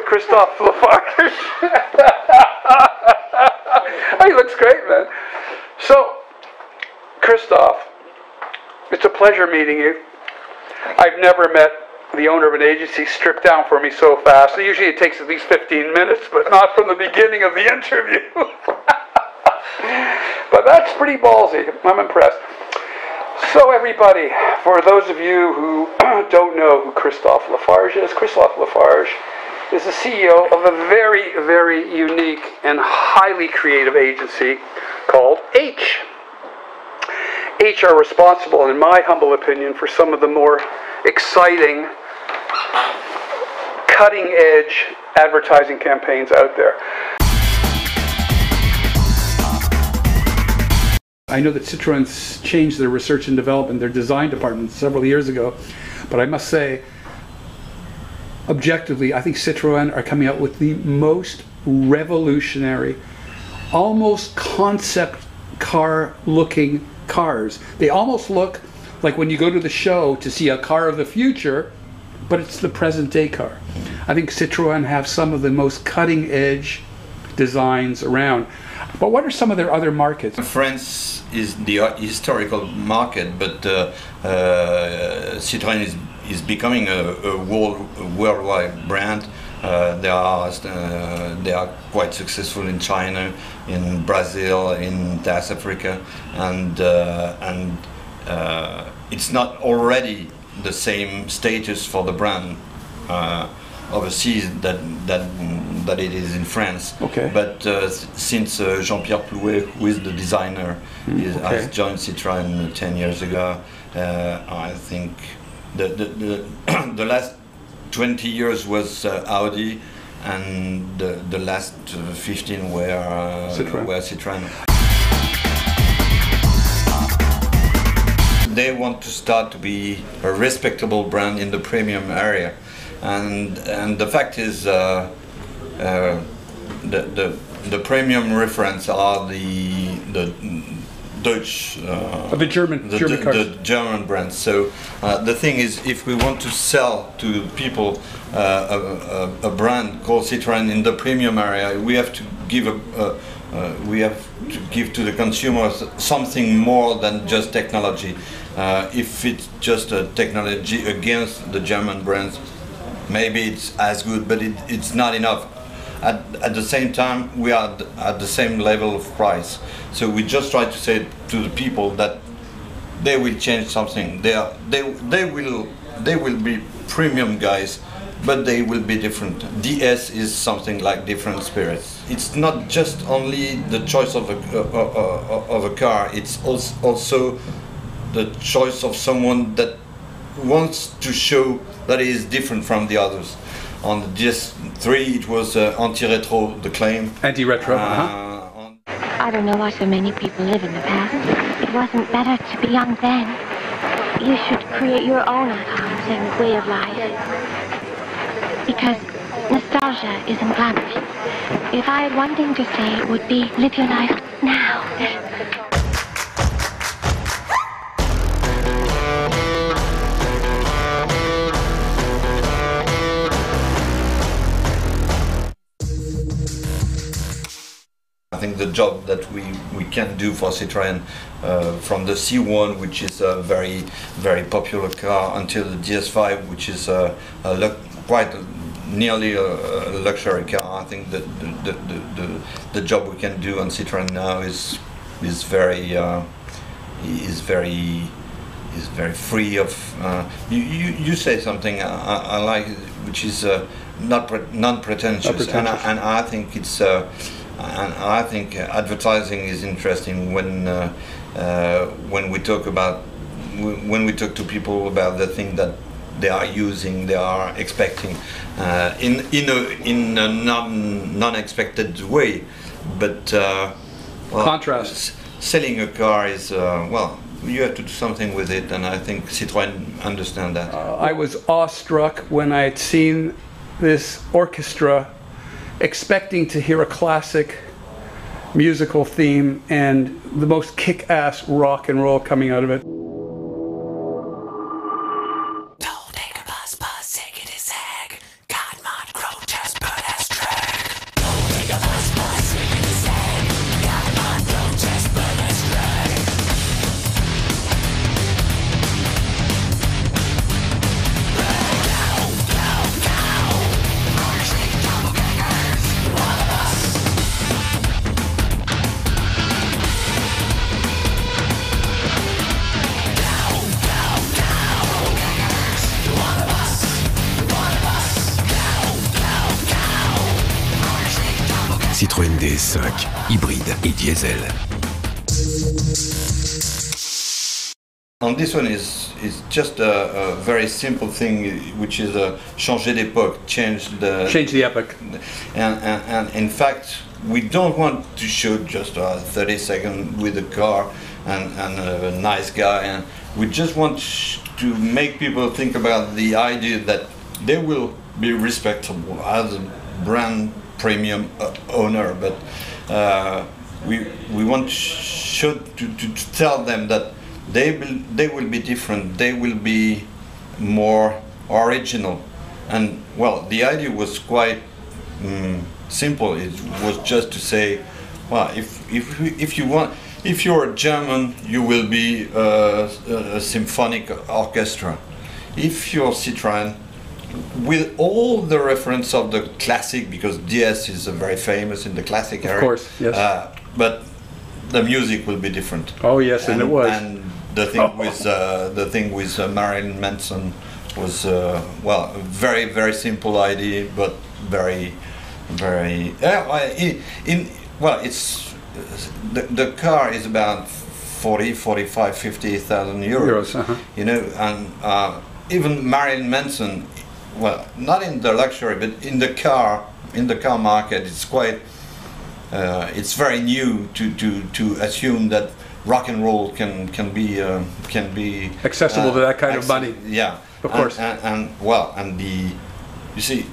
Christophe Lafarge. He looks great, man. So, Christophe, it's a pleasure meeting you. I've never met the owner of an agency strip down for me so fast. Usually it takes at least 15 minutes, but not from the beginning of the interview. But that's pretty ballsy. I'm impressed. So everybody, for those of you who don't know who Christophe Lafarge is, Christophe Lafarge is the CEO of a very, very unique and highly creative agency called H. H are responsible, in my humble opinion, for some of the more exciting, cutting-edge advertising campaigns out there. I know that Citroen's changed their research and development, their design department several years ago, but I must say, objectively, I think Citroen are coming out with the most revolutionary, almost concept car-looking cars. They almost look like when you go to the show to see a car of the future, but it's the present day car. I think Citroen have some of the most cutting edge designs around. But what are some of their other markets? France is the historical market, but Citroen is becoming a worldwide brand. They are quite successful in China, in Brazil, in South Africa, and it's not already the same status for the brand overseas that it is in France. Okay. But since Jean-Pierre Plouet, who is the designer, has joined Citroën 10 years ago, I think the last 20 years was Audi, and the last 15 were Citroën. They want to start to be a respectable brand in the premium area, and the fact is the premium reference are the Dutch, the German brands. So the thing is, if we want to sell to people a brand called Citroën in the premium area, we have to give to the consumers something more than just technology. If it's just a technology against the German brands, maybe it's as good, but it's not enough. At the same time, we are at the same level of price. So we just try to say to the people that they will change something. They will be premium guys, but they will be different. DS is something like different spirits. It's not just only the choice of a car. It's also the choice of someone that wants to show that he is different from the others. On the DS3, it was anti-retro, the claim. Anti-retro, I don't know why so many people live in the past. It wasn't better to be young then. You should create your own icons and way of life. Because nostalgia isn't glamorous. If I had one thing to say, it would be live your life now. I think the job that we can do for Citroën, from the C1, which is a very, very popular car, until the DS5, which is nearly a luxury car. I think that the job we can do on Citroën now is very free of. You say something I like, which is non-pretentious, and I think it's. And I think advertising is interesting when we talk to people about the thing that they are using, they are expecting in a non-expected way. But contrast. Selling a car is you have to do something with it, and I think Citroën understand that. I was awestruck when I had seen this orchestra, expecting to hear a classic musical theme and the most kick-ass rock and roll coming out of it. Don't take a bus, take it a sag. God, mod, grow, just burn Citroën DS5, hybride et diesel. And this one is just a very simple thing, which is changer d'époque, change the epoch. And in fact, we don't want to shoot just a 30-second with a car and a nice guy, and we just want to make people think about the idea that they will be respectable as a brand premium owner, but we want to tell them that they will be different, they will be more original. And well, the idea was quite simple. It was just to say, well, if you're German, you will be a symphonic orchestra. If you're Citroën, with all the reference of the classic, because DS is very famous in the classic area. Of course, yes. But the music will be different. Oh yes, and it was. And the thing with Marilyn Manson was well, a very simple idea, but very. Well, it's the car is about 50,000 euros. You know, and even Marilyn Manson, well, not in the luxury, but in the car market, it's quite. It's very new to assume that rock and roll can be accessible to that kind of money. Yeah, of course. You see,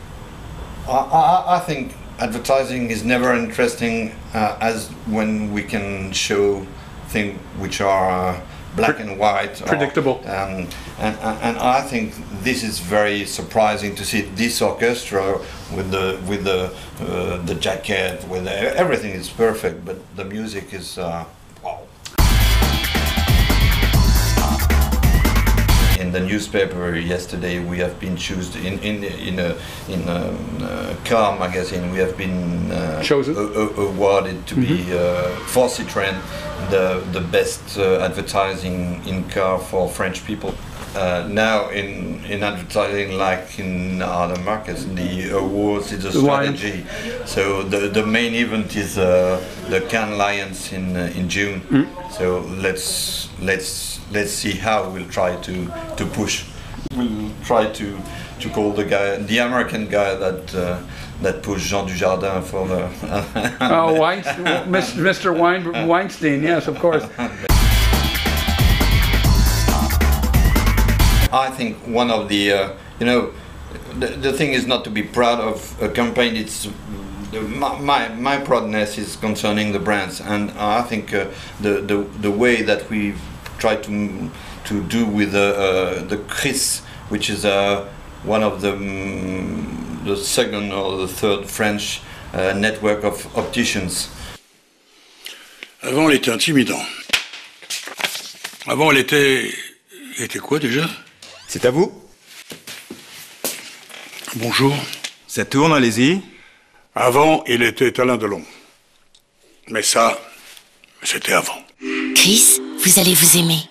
I think advertising is never interesting as when we can show things which are black and white, predictable. And I think this is very surprising to see this orchestra with the jacket, with everything is perfect, but the music is wow. In the newspaper yesterday, we have been chosen in a car magazine. We have been chosen, awarded to be for Citroën the best advertising in car for French people. Now in advertising, like in other markets, the awards is a strategy. So the main event is the Cannes Lions in June. So let's see how we'll try to push. We'll try to call the American guy that pushed Jean Dujardin for the. Mr. Weinstein, yes, of course. I think one of the the thing is not to be proud of a campaign. It's my proudness is concerning the brands, and I think the way that we've tried to do with the Chris, which is one of the second or the third French network of opticians. Avant, elle était intimidant. Avant, elle était quoi déjà? C'est à vous. Bonjour. Ça tourne, allez-y. Avant, il était Alain Delon. Mais ça, c'était avant. Chris, vous allez vous aimer.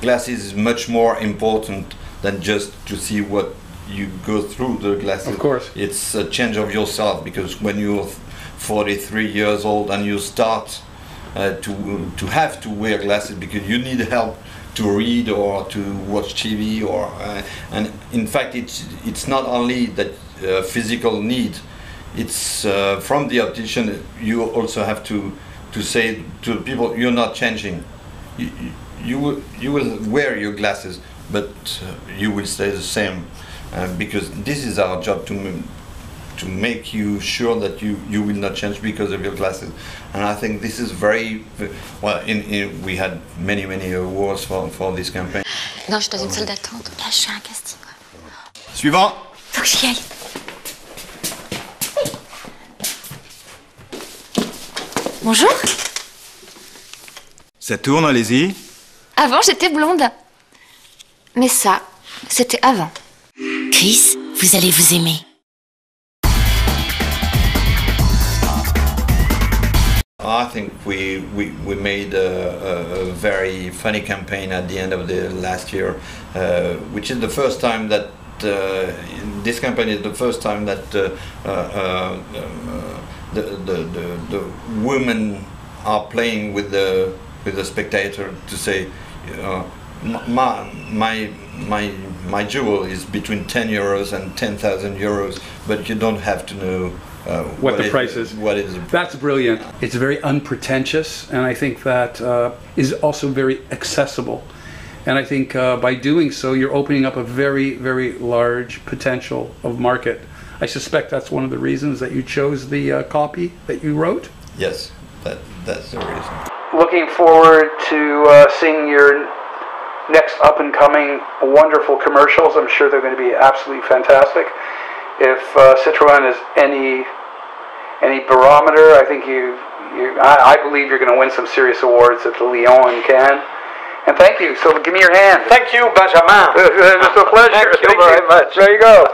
Glasses is much more important than just to see what you go through the glasses. Of course. It's a change of yourself, because when you're 43 years old and you start to have to wear glasses because you need help to read or to watch TV, or and in fact it's not only that physical need. It's from the optician. You also have to say to people, you're not changing. You will wear your glasses, but you will stay the same, because this is our job to make you sure that you will not change because of your glasses. And I think this is very well. We had many awards for this campaign. Non, je suis dans une salle d'attente. Là, je suis à un casting. Suivant. Faut que j'y aille. Bonjour. Ça tourne, allez-y. Avant, j'étais blonde. Mais ça, c'était avant. Chris, vous allez vous aimer. I think we made a very funny campaign at the end of the last year, which is the first time that this campaign is the first time that the women are playing with the spectator to say, my jewel is between 10 euros and 10,000 euros, but you don't have to know what the price is. What is That's brilliant. It's very unpretentious, and I think that is also very accessible. And I think by doing so, you're opening up a very, very large potential of market. I suspect that's one of the reasons that you chose the copy that you wrote? Yes, that's the reason. Looking forward to seeing your next up-and-coming wonderful commercials. I'm sure they're going to be absolutely fantastic. If Citroën is any barometer, I think I believe you're going to win some serious awards at the Lyon and Cannes. And thank you. So give me your hand. Thank you, Benjamin. It's a pleasure. Thank you very much. There you go.